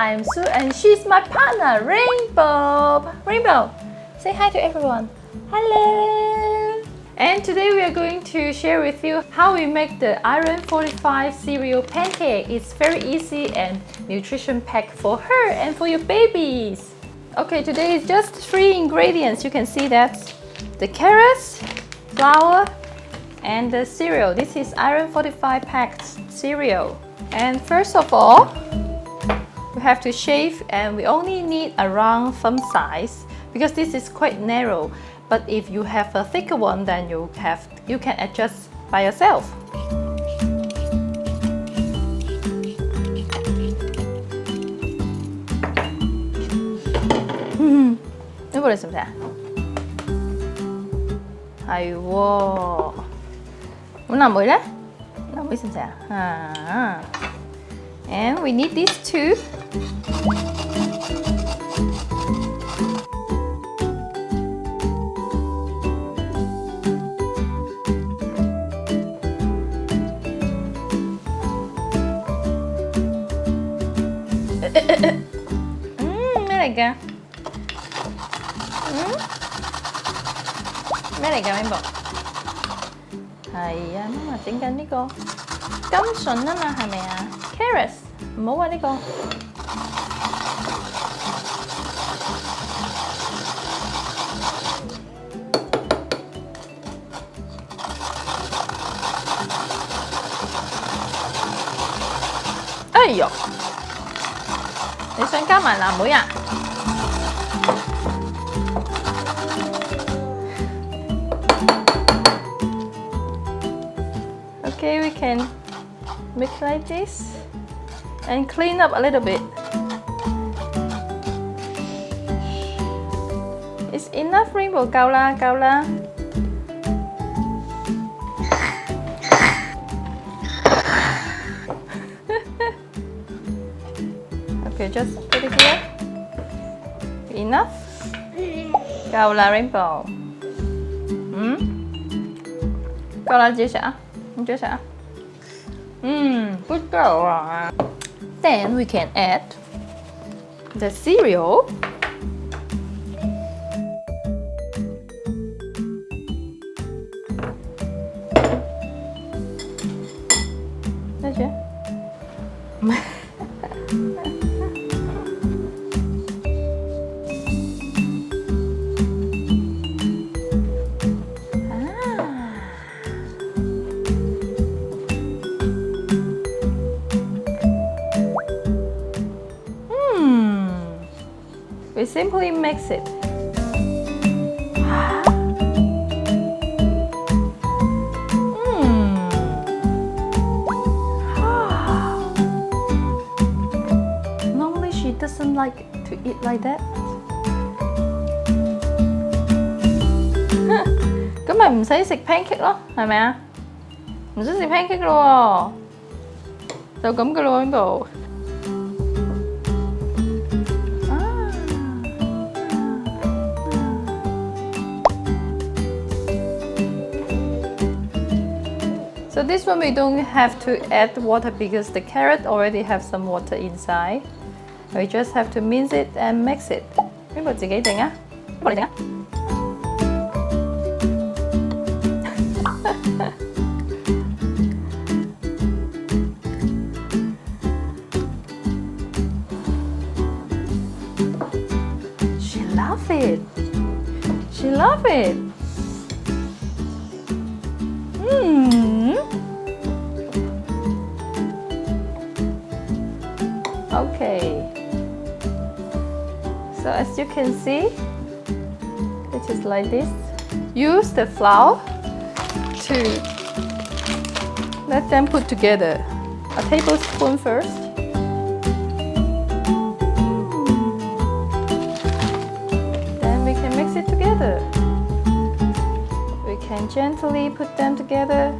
I'm Sue and she's my partner, Rainbow. Rainbow, say hi to everyone. Hello! And today we are going to share with you how we make the iron fortified cereal pancake. It's very easy and nutrition packed for her and for your babies. Okay, today is just 3 ingredients. You can see that the carrots, flour, and the cereal. This is iron fortified packed cereal. And first of all, we have to shave, and we only need a round thumb size because this is quite narrow. But if you have a thicker one, then you can adjust by yourself. Nó vô đây xem sao? Hay wow. Muốn làm mới đấy. Làm mới xem sao? And we need these two. Mấy này kìa. Mấy này kìa emบอก係啊，媽媽整緊呢個甘筍啊嘛，係咪啊 ？Carrots 唔好啊呢個。哎呦！你想加埋藍莓啊？Okay, we can mix like this and clean up a little bit. It's enough, Rainbow. 夠啦，夠啦。Okay, just put it here. Enough? 夠啦 ，Rainbow。夠啦，自己食啊，你自己食啊。Good girl 啊。Then we can add the cereal. That's it. We simply mix it. Normally she doesn't like to eat like that. 咁咪唔使食 pancake 咯，係咪啊？唔使食 pancake 咯喎，就咁噶咯呢度。So this one we don't have to add water because the carrot already have some water inside. We just have to mince it and mix it. 邊個自己整啊？邊個你整啊？She love it. She love it. Okay, so as you can see, it is like this. Use the flour to let them put together. A tablespoon first. Then we can mix it together. We can gently put them together.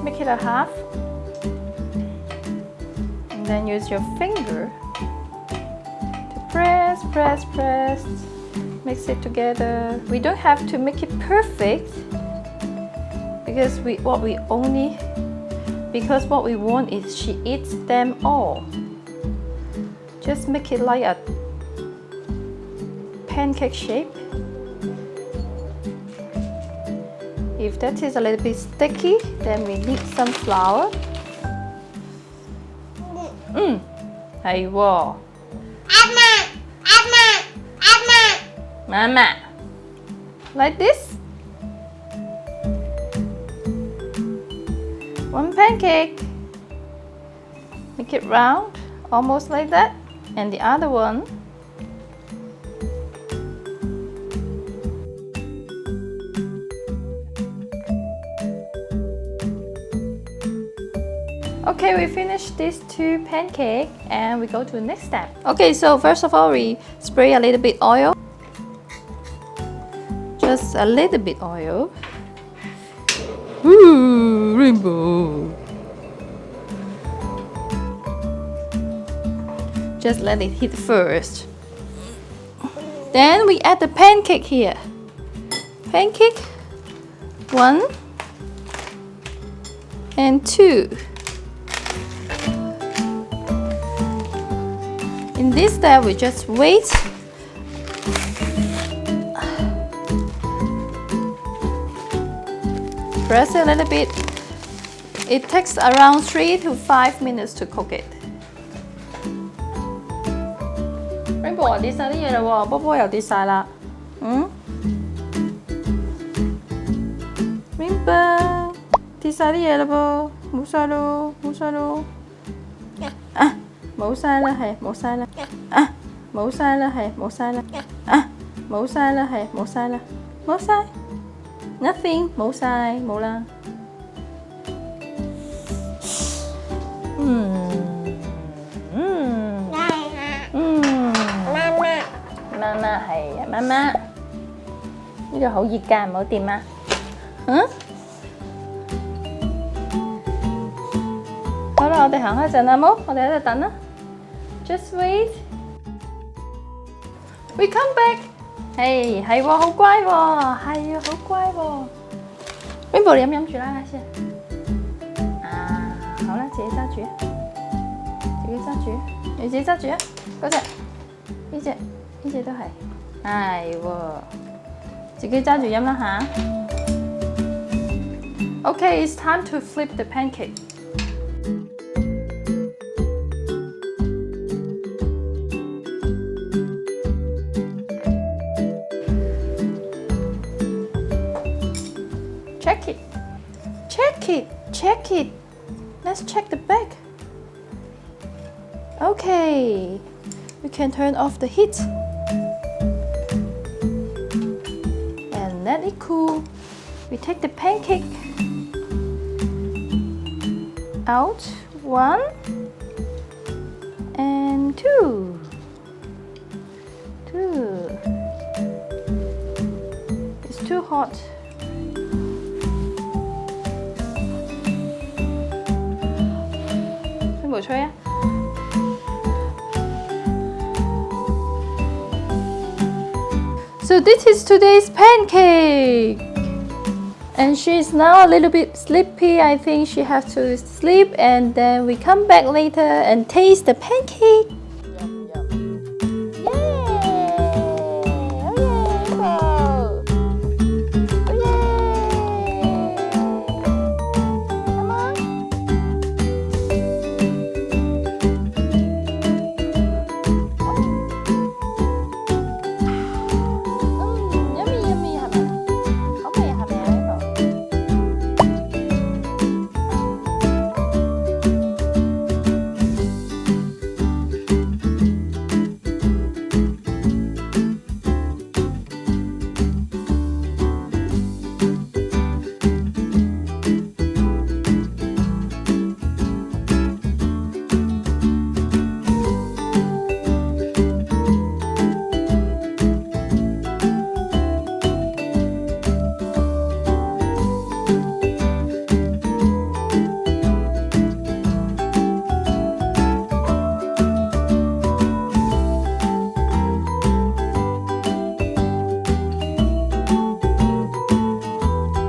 Make it a half. Then use your finger to press, mix it together. We don't have to make it perfect because we only because what we want is she eats them all. Just make it like a pancake shape. If that is a little bit sticky, then we need some flour. Hay wo. Mama. Like this. One pancake. Make it round, almost like that. And the other one. Okay, we finished these two pancakes and we go to the next step. Okay, so first of all, we spray a little bit oil. Just a little bit oil. Ooh, rainbow. Just let it heat first. Then we add the pancake here. Pancake 1 and 2. In this step, we just wait. Press it a little bit. It takes around 3 to 5 minutes to cook it. Rainbow 跌晒啲嘢啦喎，波波又跌晒啦。Rainbow 跌晒啲嘢啦噃，冇晒咯，冇晒咯。冇晒啦，係冇晒啦。冇晒啦，係冇晒啦。冇晒啦，係冇晒啦。冇晒。Nothing， 冇晒，冇啦。媽媽係啊，媽媽，呢度好熱㗎，唔好掂啊。好啦，我哋行開陣啦，冇？我哋喺度等啦。Just wait. We come back. 係喎，好乖喎，係啊，好乖喎。Rainbow 你飲住啦先。好啦，自己揸住啊，自己揸住，你自己揸住啊，嗰隻，呢隻都係，係喎，自己揸住飲啦吓。Okay, it's time to flip the pancake. Check it. Check it. Check it. Let's check the back. Okay. We can turn off the heat. And let it cool. We take the pancake out. 1 and 2. It's too hot. So this is today's pancake. And she's now a little bit sleepy. I think she has to sleep and then we come back later and taste the pancake.